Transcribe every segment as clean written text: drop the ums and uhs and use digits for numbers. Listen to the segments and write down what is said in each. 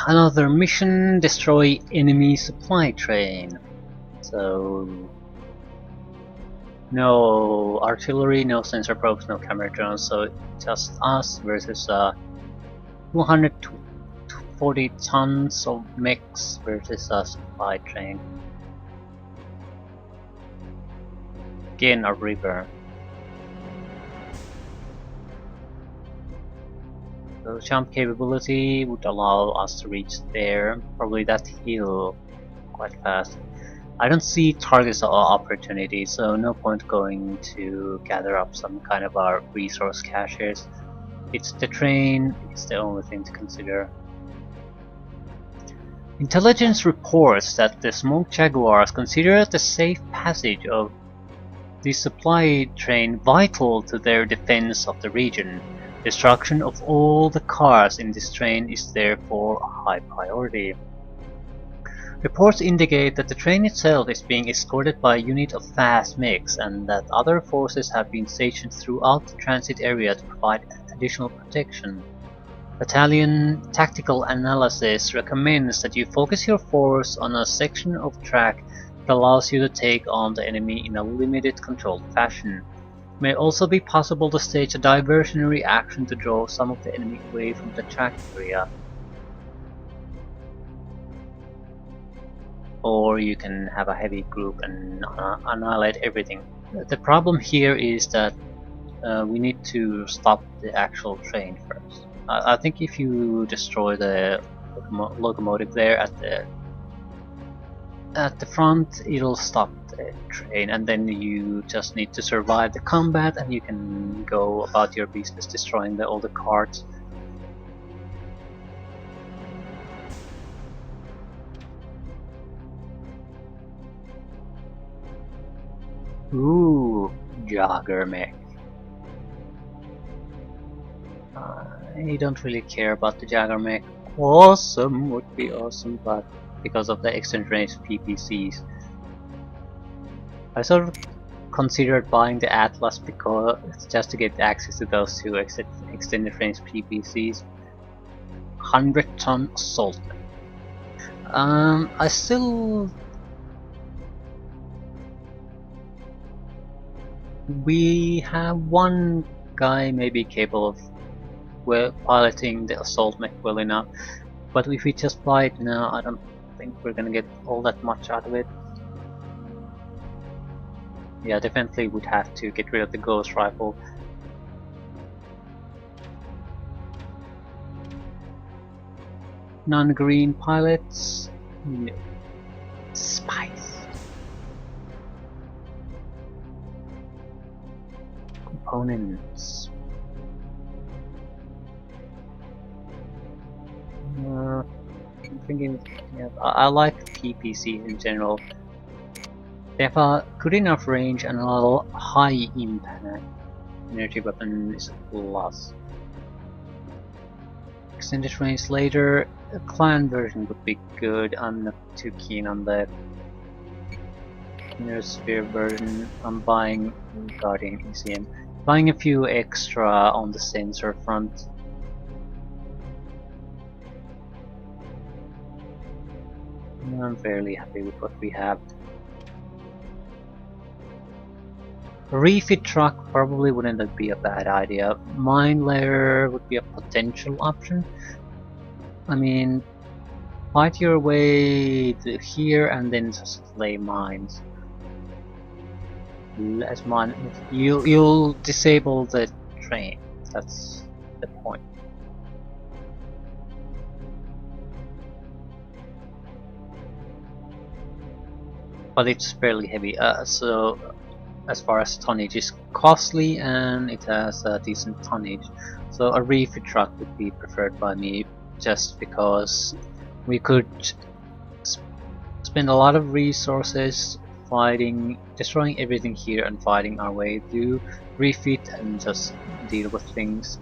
Another mission: destroy enemy supply train. So no artillery, no sensor probes, no camera drones, so just us versus 240 tons of mechs versus a supply train. Again a river. So jump capability would allow us to reach there, probably that hill quite fast. I don't see targets or opportunities, so no point going to gather up some kind of our resource caches. It's the train, it's the only thing to consider. Intelligence reports that the Smoke Jaguars consider the safe passage of the supply train vital to their defense of the region. Destruction of all the cars in this train is therefore a high priority. Reports indicate that the train itself is being escorted by a unit of fast mechs and that other forces have been stationed throughout the transit area to provide additional protection. Battalion Tactical Analysis recommends that you focus your force on a section of track that allows you to take on the enemy in a limited controlled fashion. It may also be possible to stage a diversionary action to draw some of the enemy away from the track area. Or you can have a heavy group and annihilate everything. The problem here is that we need to stop the actual train first. I think if you destroy the locomotive there at the front, it'll stop the train, and then you just need to survive the combat, and you can go about your business destroying all the carts. Ooh, Jogger mech. I don't really care about the Jagger mech. Awesome would be awesome, but because of the extended range PPCs, I sort of considered buying the Atlas because just to get access to those two extended range PPCs. 100-ton assault. I still. We have one guy maybe capable of piloting the assault mech well enough, but if we just buy it now, I don't think we're gonna get all that much out of it. Yeah, definitely would have to get rid of the ghost rifle. Non-green pilots? No. Spice. Components. I'm thinking, yeah, I like PPCs in general. They have a good enough range and a high impact. Energy weapon is a plus. Extended range later, a clan version would be good. I'm not too keen on the inner sphere version. I'm buying Guardian ECM. Buying a few extra on the sensor front. I'm fairly happy with what we have. A refit truck probably wouldn't be a bad idea. Mine layer would be a potential option. I mean, fight your way to here and then just lay mines. As mine, you'll disable the train. That's the point. But it's fairly heavy. So as far as tonnage is costly, and it has a decent tonnage, so a refit truck would be preferred by me, just because we could spend a lot of resources destroying everything here and fighting our way to refit and just deal with things.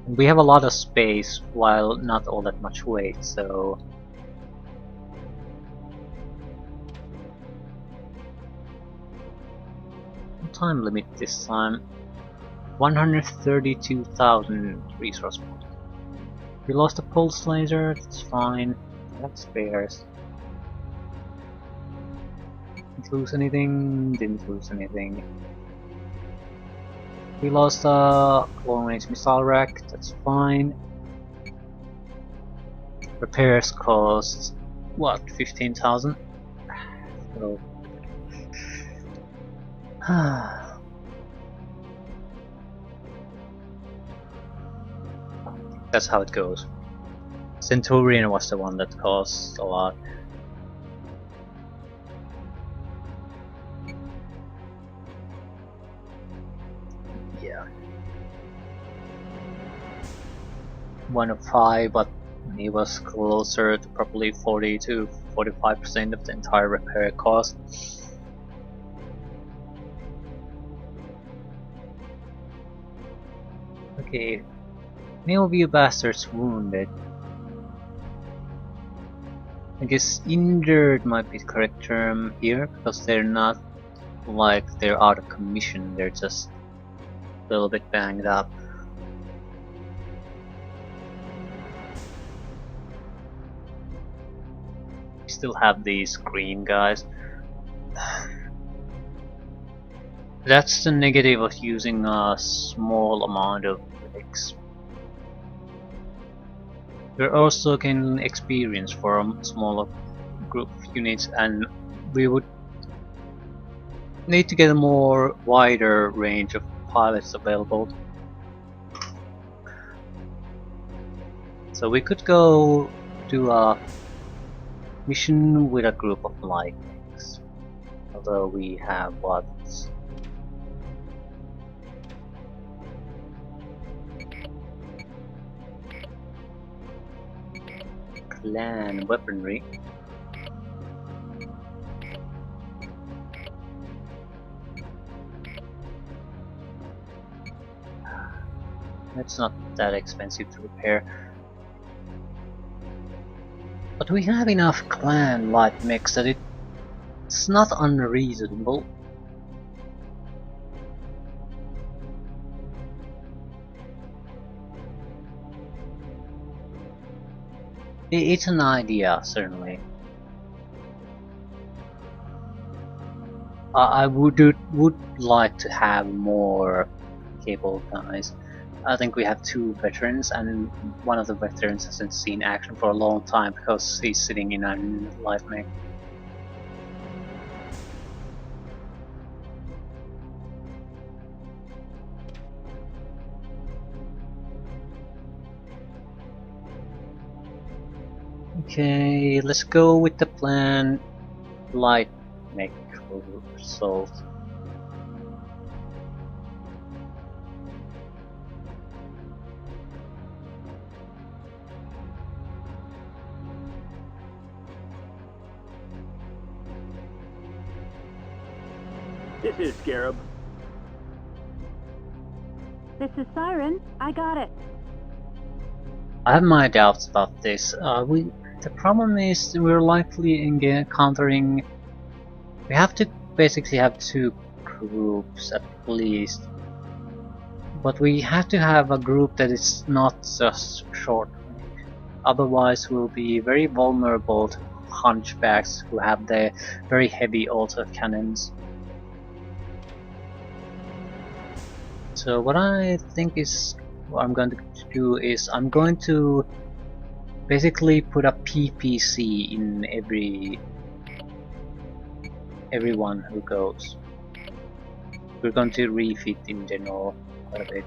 We have a lot of space while not all that much weight, so time limit this time. 132,000 resource points. We lost a pulse laser, that's fine. That's spares. Didn't lose anything, didn't lose anything. We lost a long range missile rack, that's fine. Repairs cost, what, 15,000? So. That's how it goes. Centurion was the one that cost a lot. Yeah. 1 of 5, but he was closer to probably 40 to 45% of the entire repair cost. Okay, Millview Bastards wounded. I guess injured might be the correct term here, because they're not like they're out of commission, they're just a little bit banged up. We still have these green guys. That's the negative of using a small amount of relics. We're also gaining experience for a smaller group of units, and we would need to get a more wider range of pilots available. So we could go do a mission with a group of light mechs. Although we have what? Clan weaponry. It's not that expensive to repair. But we have enough clan light mechs that it's not unreasonable. It's an idea, certainly. I would like to have more cable guys. I think we have 2 veterans, and one of the veterans hasn't seen action for a long time because he's sitting in a light mech. Okay, let's go with the plan. Light mech result. This is Scarab. This is Siren. I got it. I have my doubts about this. The problem is we're likely encountering. We have to basically have 2 groups at least, but we have to have a group that is not just short range. Otherwise, we'll be very vulnerable to hunchbacks who have the very heavy auto cannons. So what I think is what I'm going to do is I'm going to basically put a PPC in everyone who goes. We're going to refit in general quite a bit.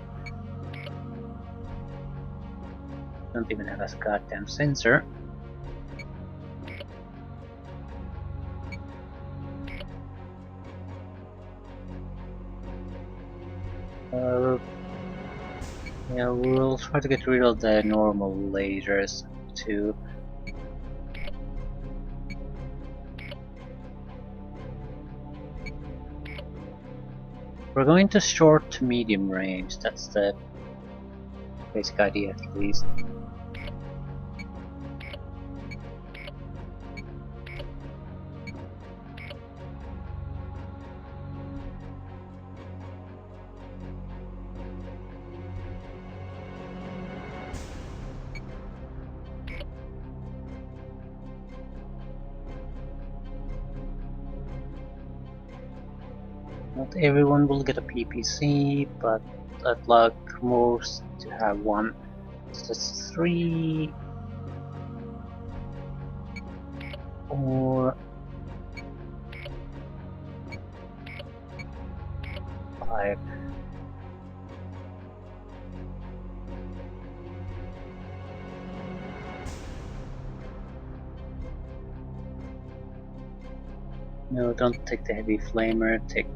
Don't even have a goddamn sensor. Yeah, we'll try to get rid of the normal lasers too. We're going to short to medium range, that's the basic idea at least. Not everyone will get a PPC, but I'd like most to have one. So that's 3, 4, 5. No, don't take the heavy flamer, take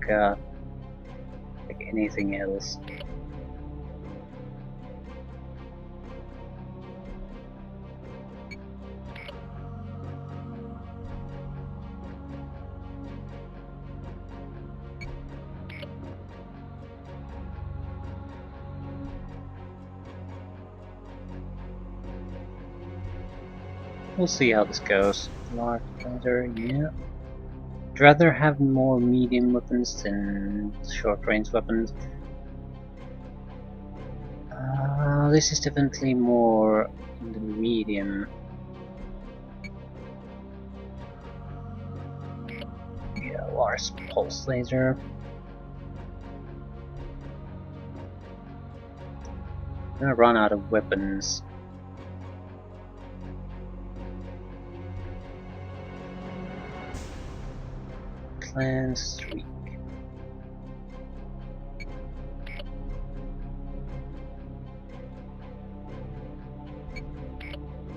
anything else. We'll see how this goes. Large laser, yeah. I'd rather have more medium weapons than short range weapons. This is definitely more in the medium. Yeah, large pulse laser. I'm gonna run out of weapons. Clan Streak.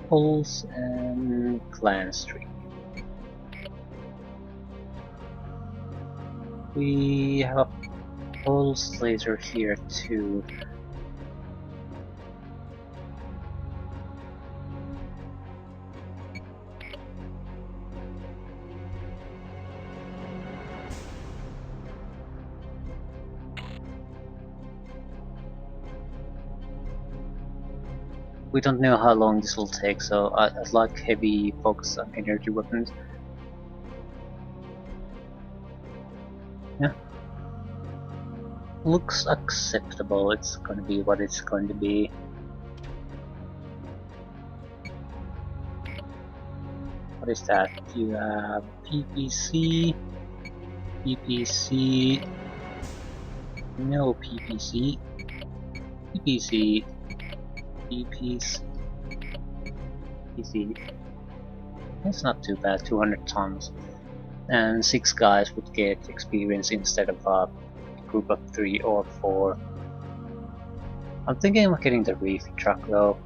Pulse and Clan Streak. We have a pulse laser here too. We don't know how long this will take, so I'd like heavy focus on energy weapons. Yeah. Looks acceptable, it's gonna be what it's going to be. What is that? You have PPC, PPC, no PPC, PPC, PPC, PPC. That's not too bad, 200 tons. And 6 guys would get experience instead of a group of 3 or 4. I'm thinking of getting the reef truck though.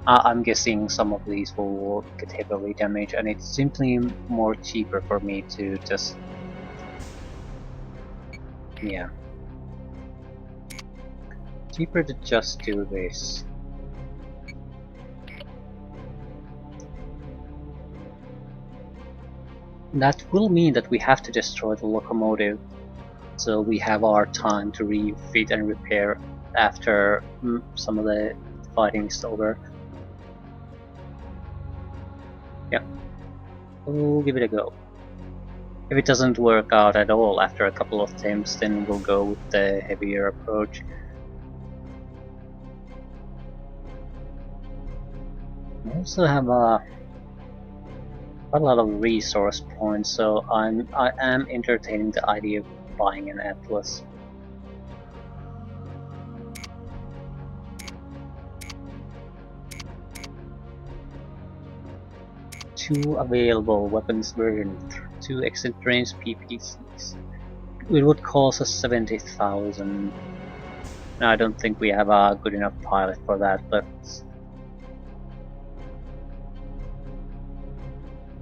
I'm guessing some of these will get heavily damaged, and it's simply more cheaper for me to just... yeah. Cheaper to just do this. That will mean that we have to destroy the locomotive, so we have our time to refit and repair after some of the fighting is over. Yeah, we'll give it a go. If it doesn't work out at all after a couple of attempts, then we'll go with the heavier approach. We also have quite a lot of resource points, so I am entertaining the idea of buying an Atlas. Two available weapons version, 2 exit range PPCs. It would cost us 70,000. Now, I don't think we have a good enough pilot for that, but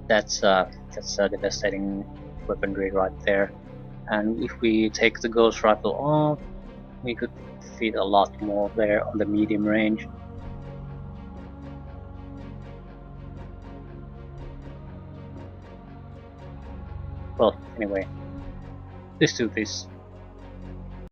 that's a devastating weaponry right there. And if we take the ghost rifle off, we could fit a lot more there on the medium range. Well, anyway, let's do this.